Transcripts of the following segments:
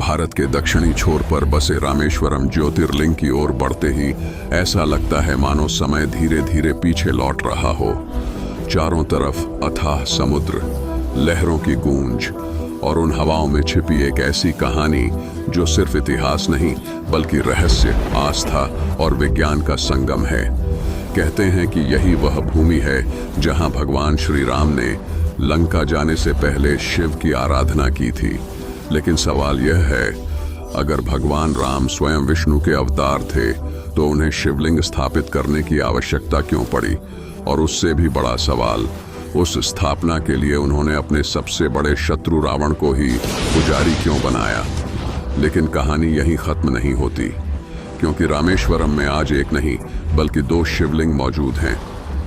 भारत के दक्षिणी छोर पर बसे रामेश्वरम ज्योतिर्लिंग की ओर बढ़ते ही ऐसा लगता है मानो समय धीरे धीरे पीछे लौट रहा हो। चारों तरफ अथाह समुद्र, लहरों की गूंज और उन हवाओं में छिपी एक ऐसी कहानी जो सिर्फ इतिहास नहीं बल्कि रहस्य, आस्था और विज्ञान का संगम है। कहते हैं कि यही वह भूमि है जहां भगवान श्री राम ने लंका जाने से पहले शिव की आराधना की थी। लेकिन सवाल यह है, अगर भगवान राम स्वयं विष्णु के अवतार थे तो उन्हें शिवलिंग स्थापित करने की आवश्यकता क्यों पड़ी? और उससे भी बड़ा सवाल, उस स्थापना के लिए उन्होंने अपने सबसे बड़े शत्रु रावण को ही पुजारी क्यों बनाया? लेकिन कहानी यहीं खत्म नहीं होती, क्योंकि रामेश्वरम में आज एक नहीं बल्कि दो शिवलिंग मौजूद हैं।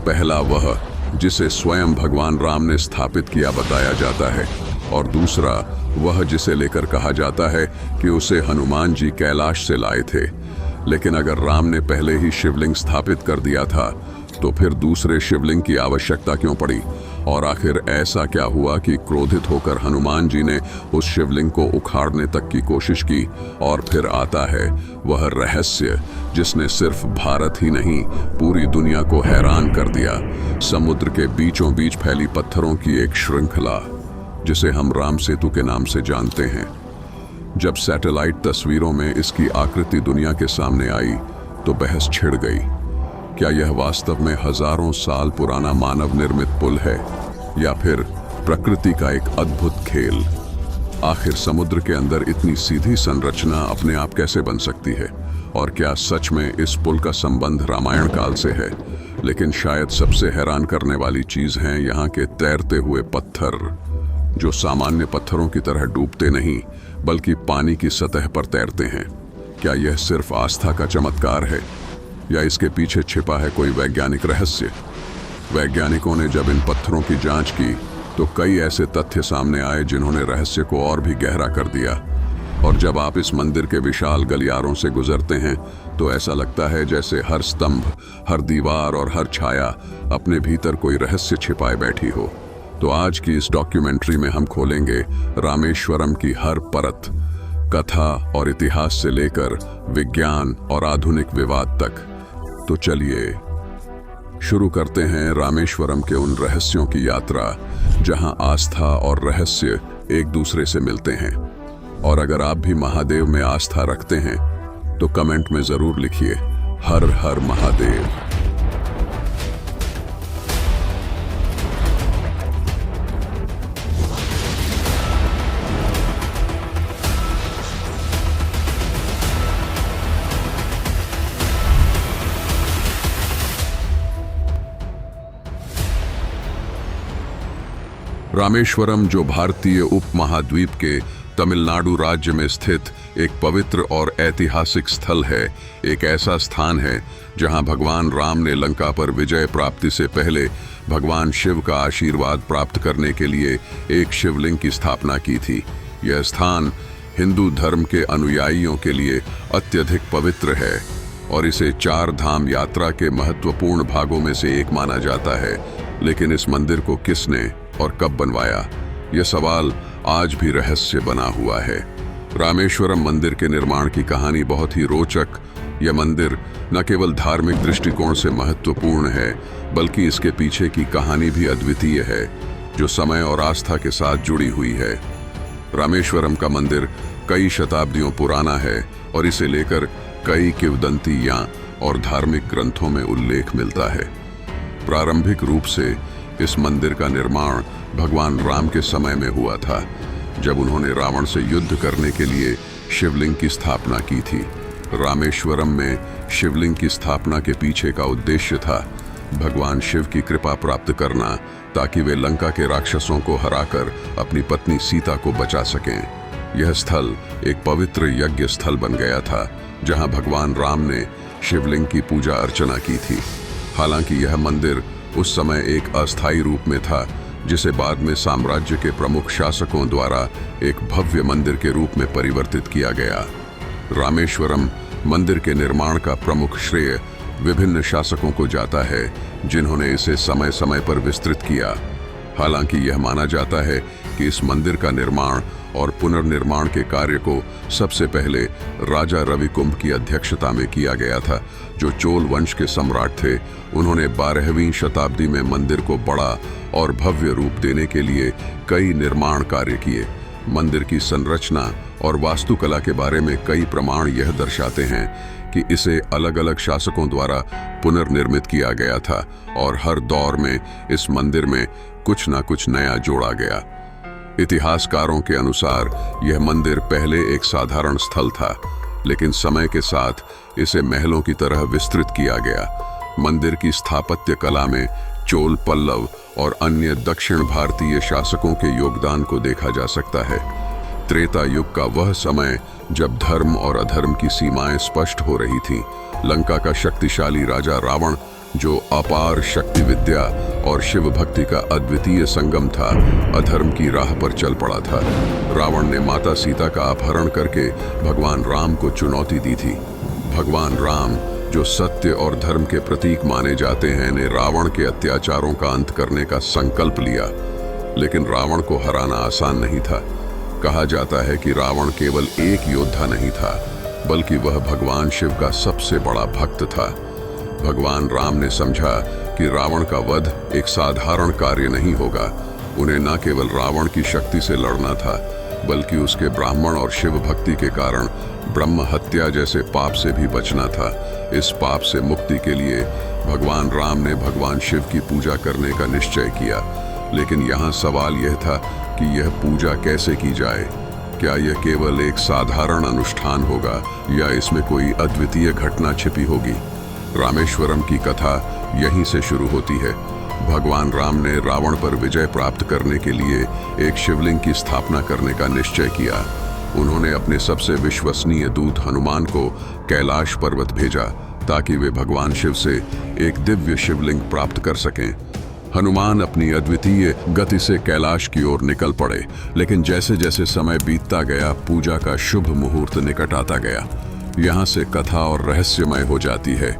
पहला वह जिसे स्वयं भगवान राम ने स्थापित किया बताया जाता है, और दूसरा वह जिसे लेकर कहा जाता है कि उसे हनुमान जी कैलाश से लाए थे। लेकिन अगर राम ने पहले ही शिवलिंग स्थापित कर दिया था तो फिर दूसरे शिवलिंग की आवश्यकता क्यों पड़ी? और आखिर ऐसा क्या हुआ कि क्रोधित होकर हनुमान जी ने उस शिवलिंग को उखाड़ने तक की कोशिश की? और फिर आता है वह रहस्य जिसने सिर्फ भारत ही नहीं पूरी दुनिया को हैरान कर दिया। समुद्र के बीचों बीच फैली पत्थरों की एक श्रृंखला जिसे हम राम सेतु के नाम से जानते हैं। जब सैटेलाइट तस्वीरों में इसकी आकृति दुनिया के सामने आई तो बहस छिड़ गई। क्या यह वास्तव में हजारों साल पुराना मानव निर्मित पुल है या फिर प्रकृति का एक अद्भुत खेल? आखिर समुद्र के अंदर इतनी सीधी संरचना अपने आप कैसे बन सकती है? और क्या सच में इस पुल का संबंध रामायण काल से है? लेकिन शायद सबसे हैरान करने वाली चीज है यहाँ के तैरते हुए पत्थर, जो सामान्य पत्थरों की तरह डूबते नहीं बल्कि पानी की सतह पर तैरते हैं। क्या यह सिर्फ आस्था का चमत्कार है या इसके पीछे छिपा है कोई वैज्ञानिक रहस्य? वैज्ञानिकों ने जब इन पत्थरों की जांच की तो कई ऐसे तथ्य सामने आए जिन्होंने रहस्य को और भी गहरा कर दिया। और जब आप इस मंदिर के विशाल गलियारों से गुजरते हैं तो ऐसा लगता है जैसे हर स्तंभ, हर दीवार और हर छाया अपने भीतर कोई रहस्य छिपाए बैठी हो। तो आज की इस डॉक्यूमेंट्री में हम खोलेंगे रामेश्वरम की हर परत, कथा और इतिहास से लेकर विज्ञान और आधुनिक विवाद तक। तो चलिए शुरू करते हैं रामेश्वरम के उन रहस्यों की यात्रा जहां आस्था और रहस्य एक दूसरे से मिलते हैं। और अगर आप भी महादेव में आस्था रखते हैं तो कमेंट में जरूर लिखिए, हर हर महादेव। रामेश्वरम, जो भारतीय उपमहाद्वीप के तमिलनाडु राज्य में स्थित एक पवित्र और ऐतिहासिक स्थल है, एक ऐसा स्थान है जहां भगवान राम ने लंका पर विजय प्राप्ति से पहले भगवान शिव का आशीर्वाद प्राप्त करने के लिए एक शिवलिंग की स्थापना की थी। यह स्थान हिंदू धर्म के अनुयायियों के लिए अत्यधिक पवित्र है और इसे चार धाम यात्रा के महत्वपूर्ण भागों में से एक माना जाता है। लेकिन इस मंदिर को किसने और कब बनवाया, यह सवाल आज भी रहस्य बना हुआ है। रामेश्वरम मंदिर के निर्माण की कहानी बहुत ही रोचक। यह मंदिर न केवल धार्मिक दृष्टिकोण से महत्वपूर्ण है बल्कि इसके पीछे की कहानी भी अद्वितीय है, जो समय और आस्था के साथ जुड़ी हुई है। रामेश्वरम का मंदिर कई शताब्दियों पुराना है और इसे लेकर कई किंवदंतियां और धार्मिक ग्रंथों में उल्लेख मिलता है। प्रारंभिक रूप से इस मंदिर का निर्माण भगवान राम के समय में हुआ था, जब उन्होंने रावण से युद्ध करने के लिए शिवलिंग की स्थापना की थी। रामेश्वरम में शिवलिंग की स्थापना के पीछे का उद्देश्य था भगवान शिव की कृपा प्राप्त करना, ताकि वे लंका के राक्षसों को हराकर अपनी पत्नी सीता को बचा सकें। यह स्थल एक पवित्र यज्ञ स्थल बन गया था जहां भगवान राम ने शिवलिंग की पूजा अर्चना की थी। हालांकि यह मंदिर उस समय एक अस्थायी रूप में था, जिसे बाद में साम्राज्य के प्रमुख शासकों द्वारा एक भव्य मंदिर के रूप में परिवर्तित किया गया। रामेश्वरम मंदिर के निर्माण का प्रमुख श्रेय विभिन्न शासकों को जाता है, जिन्होंने इसे समय समय पर विस्तृत किया। हालांकि यह माना जाता है कि इस मंदिर का निर्माण और पुनर्निर्माण के कार्य को सबसे पहले राजा रविकुंभ की अध्यक्षता में किया गया था, जो चोल वंश के सम्राट थे। उन्होंने 12वीं शताब्दी में मंदिर को बड़ा और भव्य रूप देने के लिए कई निर्माण कार्य किए। मंदिर की संरचना और वास्तुकला के बारे में कई प्रमाण यह दर्शाते हैं कि इसे अलग अलग शासकों द्वारा पुनर्निर्मित किया गया था और हर दौर में इस मंदिर में कुछ न कुछ नया जोड़ा गया। इतिहासकारों के अनुसार यह मंदिर पहले एक साधारण स्थल था, लेकिन समय के साथ इसे महलों की तरह विस्तृत किया गया। मंदिर की स्थापत्य कला में चोल, पल्लव और अन्य दक्षिण भारतीय शासकों के योगदान को देखा जा सकता है। त्रेता युग का वह समय जब धर्म और अधर्म की सीमाएं स्पष्ट हो रही थीं। लंका का शक्तिशाली राजा रावण, जो अपार शक्ति विद्या और शिव भक्ति का अद्वितीय संगम था, अधर्म की राह पर चल पड़ा था। रावण ने माता सीता का अपहरण करके भगवान राम को चुनौती दी थी। भगवान राम, जो सत्य और धर्म के प्रतीक माने जाते हैं, ने रावण के अत्याचारों का अंत करने का संकल्प लिया। लेकिन रावण को हराना आसान नहीं था। कहा जाता है कि रावण केवल एक योद्धा नहीं था, बल्कि वह भगवान शिव का सबसे बड़ा भक्त था। भगवान राम ने समझा कि रावण का वध एक साधारण कार्य नहीं होगा। उन्हें न केवल रावण की शक्ति से लड़ना था, बल्कि उसके ब्राह्मण और शिव भक्ति के कारण ब्रह्म हत्या जैसे पाप से भी बचना था। इस पाप से मुक्ति के लिए भगवान राम ने भगवान शिव की पूजा करने का निश्चय किया। लेकिन यहाँ सवाल यह था कि यह पूजा कैसे की जाए। क्या यह केवल एक साधारण अनुष्ठान होगा या इसमें कोई अद्वितीय घटना छिपी होगी? रामेश्वरम की कथा यहीं से शुरू होती है। भगवान राम ने रावण पर विजय प्राप्त करने के लिए एक शिवलिंग की स्थापना करने का निश्चय किया। उन्होंने अपने सबसे विश्वसनीय दूत हनुमान को कैलाश पर्वत भेजा ताकि वे भगवान शिव से एक दिव्य शिवलिंग प्राप्त कर सकें। हनुमान अपनी अद्वितीय गति से कैलाश की ओर निकल पड़े, लेकिन जैसे जैसे समय बीतता गया, पूजा का शुभ मुहूर्त निकट आता गया। यहाँ से कथा और रहस्यमय हो जाती है।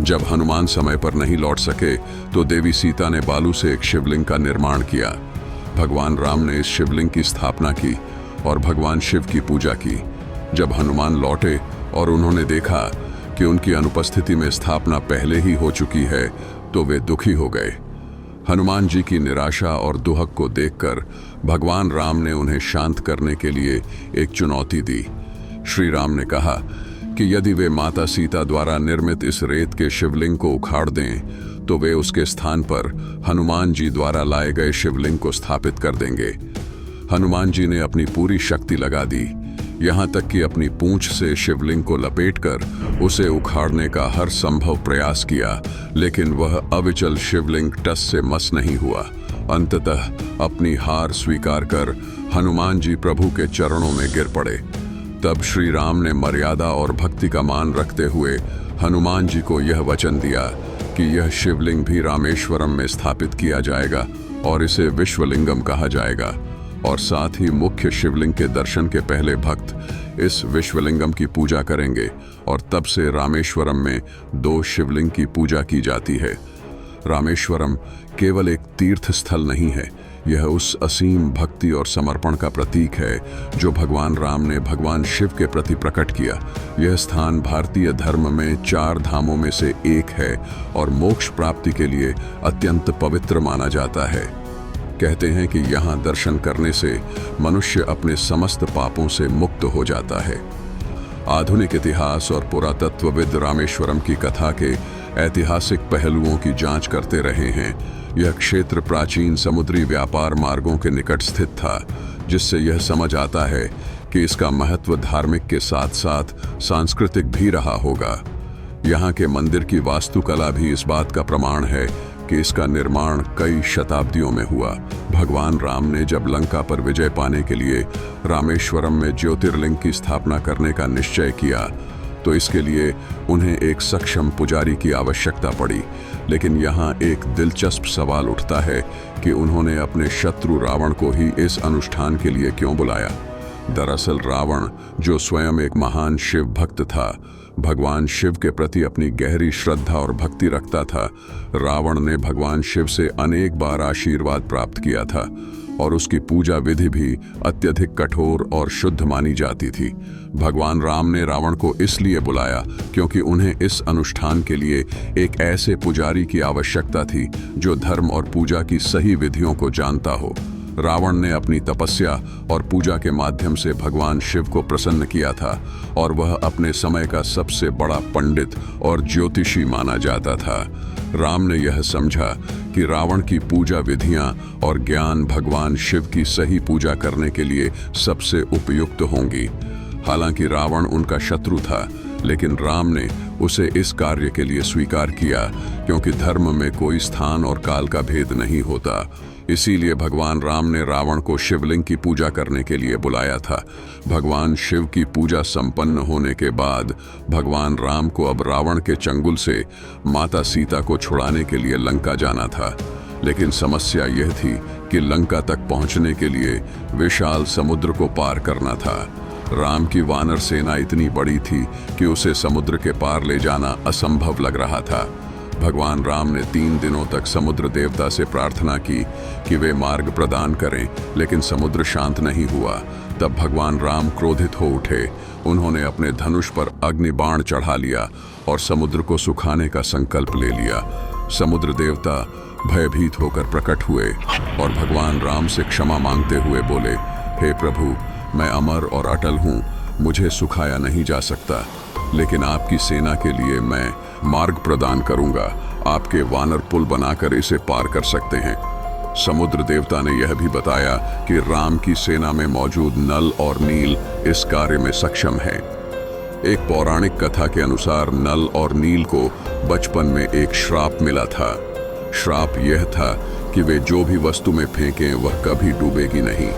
जब हनुमान समय पर नहीं लौट सके, तो देवी सीता ने बालू से एक शिवलिंग का निर्माण किया। भगवान राम ने इस शिवलिंग की स्थापना की और भगवान शिव की पूजा की। जब हनुमान लौटे और उन्होंने देखा कि उनकी अनुपस्थिति में स्थापना पहले ही हो चुकी है, तो वे दुखी हो गए। हनुमान जी की निराशा और दुहक को देखकर भगवान राम ने उन्हें शांत करने के लिए एक चुनौती दी। श्री राम ने कहा कि यदि वे माता सीता द्वारा निर्मित इस रेत के शिवलिंग को उखाड़ दें, तो वे उसके स्थान पर हनुमान जी द्वारा लाए गए शिवलिंग को स्थापित कर देंगे। हनुमान जी ने अपनी पूरी शक्ति लगा दी, यहाँ तक कि अपनी पूंछ से शिवलिंग को लपेटकर उसे उखाड़ने का हर संभव प्रयास किया, लेकिन वह अविचल शिवलिंग टस से मस नहीं हुआ। अंततः अपनी हार स्वीकार कर हनुमान जी प्रभु के चरणों में गिर पड़े। तब श्री राम ने मर्यादा और भक्ति का मान रखते हुए हनुमान जी को यह वचन दिया कि यह शिवलिंग भी रामेश्वरम में स्थापित किया जाएगा और इसे विश्वलिंगम कहा जाएगा। और साथ ही मुख्य शिवलिंग के दर्शन के पहले भक्त इस विश्वलिंगम की पूजा करेंगे और तब से रामेश्वरम में 2 शिवलिंग की पूजा की जाती है। रामेश्वरम केवल एक तीर्थ स्थल नहीं है, यह उस असीम भक्ति और समर्पण का प्रतीक है जो भगवान राम ने भगवान शिव के प्रति प्रकट किया। यह स्थान भारतीय धर्म में 4 धामों में से एक है और मोक्ष प्राप्ति के लिए अत्यंत पवित्र माना जाता है। कहते हैं कि यहाँ दर्शन करने से मनुष्य अपने समस्त पापों से मुक्त हो जाता है। आधुनिक इतिहास और पुरातत्वविद रामेश्वरम की कथा के ऐतिहासिक पहलुओं की जांच करते रहे हैं। यह क्षेत्र प्राचीन समुद्री व्यापार मार्गों के निकट स्थित था, जिससे यह समझ आता है कि इसका महत्व धार्मिक के साथ साथ सांस्कृतिक भी रहा होगा। यहाँ के मंदिर की वास्तुकला भी इस बात का प्रमाण है कि इसका निर्माण कई शताब्दियों में हुआ। भगवान राम ने जब लंका पर विजय पाने के लिए रामेश्वरम में ज्योतिर्लिंग की स्थापना करने का निश्चय किया, तो इसके लिए उन्हें एक सक्षम पुजारी की आवश्यकता पड़ी। लेकिन यहाँ एक दिलचस्प सवाल उठता है कि उन्होंने अपने शत्रु रावण को ही इस अनुष्ठान के लिए क्यों बुलाया। दरअसल रावण, जो स्वयं एक महान शिव भक्त था, भगवान शिव के प्रति अपनी गहरी श्रद्धा और भक्ति रखता था। रावण ने भगवान शिव से अनेक बार आशीर्वाद प्राप्त किया था और उसकी पूजा विधि भी अत्यधिक कठोर और शुद्ध मानी जाती थी। भगवान राम ने रावण को इसलिए बुलाया क्योंकि उन्हें इस अनुष्ठान के लिए एक ऐसे पुजारी की आवश्यकता थी जो धर्म और पूजा की सही विधियों को जानता हो। रावण ने अपनी तपस्या और पूजा के माध्यम से भगवान शिव को प्रसन्न किया था और वह अपने समय का सबसे बड़ा पंडित और ज्योतिषी माना जाता था। राम ने यह समझा कि रावण की पूजा विधियां और ज्ञान भगवान शिव की सही पूजा करने के लिए सबसे उपयुक्त होंगी। हालांकि रावण उनका शत्रु था, लेकिन राम ने उसे इस कार्य के लिए स्वीकार किया क्योंकि धर्म में कोई स्थान और काल का भेद नहीं होता। इसीलिए भगवान राम ने रावण को शिवलिंग की पूजा करने के लिए बुलाया था। भगवान शिव की पूजा संपन्न होने के बाद भगवान राम को अब रावण के चंगुल से माता सीता को छुड़ाने के लिए लंका जाना था। लेकिन समस्या यह थी कि लंका तक पहुंचने के लिए विशाल समुद्र को पार करना था। राम की वानर सेना इतनी बड़ी थी कि उसे समुद्र के पार ले जाना असंभव लग रहा था। भगवान राम ने 3 दिनों तक समुद्र देवता से प्रार्थना की कि वे मार्ग प्रदान करें, लेकिन समुद्र शांत नहीं हुआ। तब भगवान राम क्रोधित हो उठे। उन्होंने अपने धनुष पर अग्नि बाण चढ़ा लिया और समुद्र को सुखाने का संकल्प ले लिया। समुद्र देवता भयभीत होकर प्रकट हुए और भगवान राम से क्षमा मांगते हुए बोले, हे प्रभु, मैं अमर और अटल हूँ, मुझे सुखाया नहीं जा सकता, लेकिन आपकी सेना के लिए मैं मार्ग प्रदान करूंगा। आपके वानर पुल बनाकर इसे पार कर सकते हैं। समुद्र देवता ने यह भी बताया कि राम की सेना में मौजूद नल और नील इस कार्य में सक्षम हैं। एक पौराणिक कथा के अनुसार नल और नील को बचपन में एक श्राप मिला था। श्राप यह था कि वे जो भी वस्तु में फेंकें वह कभी डूबेगी नहीं।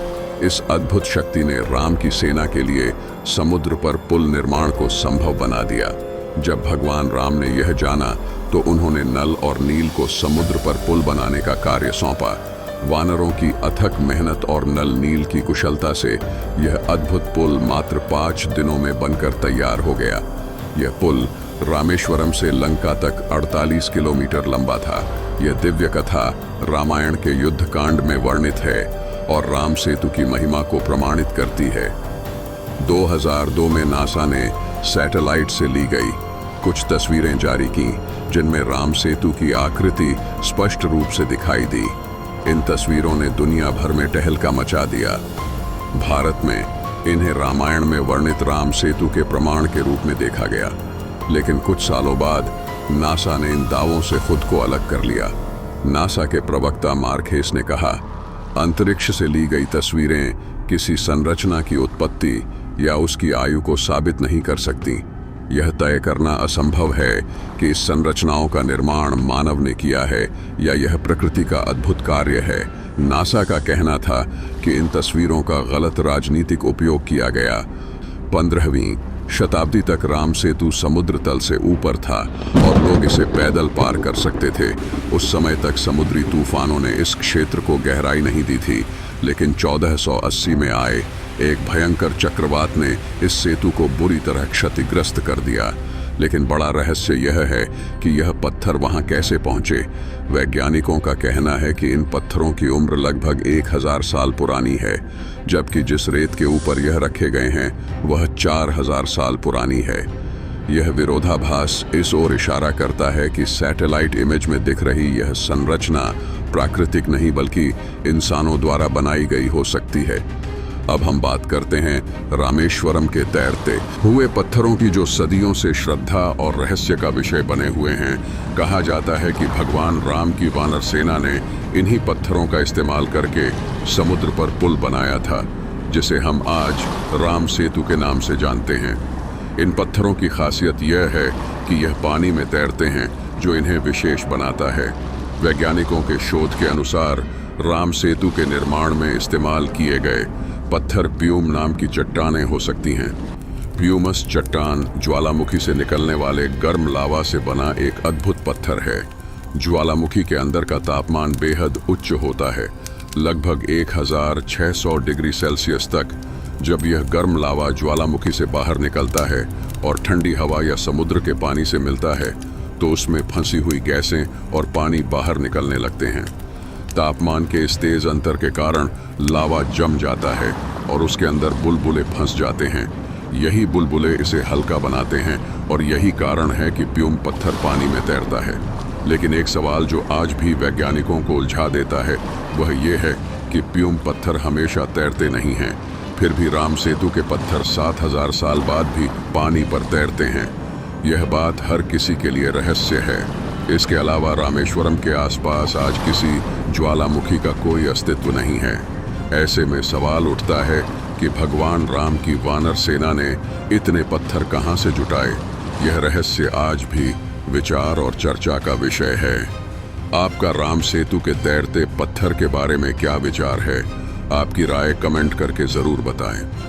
इस अद्भुत शक्ति ने राम की सेना के लिए समुद्र पर पुल निर्माण को संभव बना दिया। जब भगवान राम ने यह जाना तो उन्होंने नल और नील को समुद्र पर पुल बनाने का कार्य सौंपा। वानरों की अथक मेहनत और नल नील की कुशलता से यह अद्भुत पुल मात्र 5 दिनों में बनकर तैयार हो गया। यह पुल रामेश्वरम से लंका तक 48 किलोमीटर लंबा था। यह दिव्य कथा रामायण के युद्ध कांड में वर्णित है और राम सेतु की महिमा को प्रमाणित करती है। 2002 में नासा ने सैटेलाइट से ली गई कुछ तस्वीरें जारी की जिनमें राम सेतु की आकृति स्पष्ट रूप से दिखाई दी। इन तस्वीरों ने दुनिया भर में टहलका मचा दिया। भारत में इन्हें रामायण में वर्णित राम सेतु के प्रमाण के रूप में देखा गया, लेकिन कुछ सालों बाद नासा ने इन दावों से खुद को अलग कर लिया। नासा के प्रवक्ता मार्केस ने कहा, अंतरिक्ष से ली गई तस्वीरें किसी संरचना की उत्पत्ति या उसकी आयु को साबित नहीं कर सकती। यह तय करना असंभव है कि इस संरचनाओं का निर्माण मानव ने किया है या यह प्रकृति का अद्भुत कार्य है। नासा का कहना था कि इन तस्वीरों का गलत राजनीतिक उपयोग किया गया। 15वीं शताब्दी तक राम सेतु समुद्र तल से ऊपर था और लोग इसे पैदल पार कर सकते थे। उस समय तक समुद्री तूफानों ने इस क्षेत्र को गहराई नहीं दी थी, लेकिन 1480 में आए एक भयंकर चक्रवात ने इस सेतु को बुरी तरह क्षतिग्रस्त कर दिया। लेकिन बड़ा रहस्य यह है कि यह पत्थर वहां कैसे पहुंचे। वैज्ञानिकों का कहना है कि इन पत्थरों की उम्र लगभग 1000 साल पुरानी है, जबकि जिस रेत के ऊपर यह रखे गए हैं वह 4000 साल पुरानी है। यह विरोधाभास इस ओर इशारा करता है कि सैटेलाइट इमेज में दिख रही यह संरचना प्राकृतिक नहीं बल्कि इंसानों द्वारा बनाई गई हो सकती है। अब हम बात करते हैं रामेश्वरम के तैरते हुए पत्थरों की, जो सदियों से श्रद्धा और रहस्य का विषय बने हुए हैं। कहा जाता है कि भगवान राम की वानर सेना ने इन्हीं पत्थरों का इस्तेमाल करके समुद्र पर पुल बनाया था, जिसे हम आज राम सेतु के नाम से जानते हैं। इन पत्थरों की खासियत यह है कि यह पानी में तैरते हैं, जो इन्हें विशेष बनाता है। वैज्ञानिकों के शोध के अनुसार राम सेतु के निर्माण में इस्तेमाल किए गए पत्थर प्यूम नाम की चट्टानें हो सकती हैं। प्यूमस चट्टान ज्वालामुखी से निकलने वाले गर्म लावा से बना एक अद्भुत पत्थर है। ज्वालामुखी के अंदर का तापमान बेहद उच्च होता है, लगभग 1600 डिग्री सेल्सियस तक। जब यह गर्म लावा ज्वालामुखी से बाहर निकलता है और ठंडी हवा या समुद्र के पानी से मिलता है, तो उसमें फंसी हुई गैसें और पानी बाहर निकलने लगते हैं। तापमान के इस तेज अंतर के कारण लावा जम जाता है और उसके अंदर बुलबुले फंस जाते हैं। यही बुलबुले इसे हल्का बनाते हैं और यही कारण है कि प्यूम पत्थर पानी में तैरता है। लेकिन एक सवाल जो आज भी वैज्ञानिकों को उलझा देता है वह ये है कि प्यूम पत्थर हमेशा तैरते नहीं हैं। फिर भी राम सेतु के पत्थर 7000 साल बाद भी पानी पर तैरते हैं। यह बात हर किसी के लिए रहस्य है। इसके अलावा रामेश्वरम के आसपास आज किसी ज्वालामुखी का कोई अस्तित्व नहीं है। ऐसे में सवाल उठता है कि भगवान राम की वानर सेना ने इतने पत्थर कहां से जुटाए। यह रहस्य आज भी विचार और चर्चा का विषय है। आपका राम सेतु के तैरते पत्थर के बारे में क्या विचार है? आपकी राय कमेंट करके जरूर बताएं।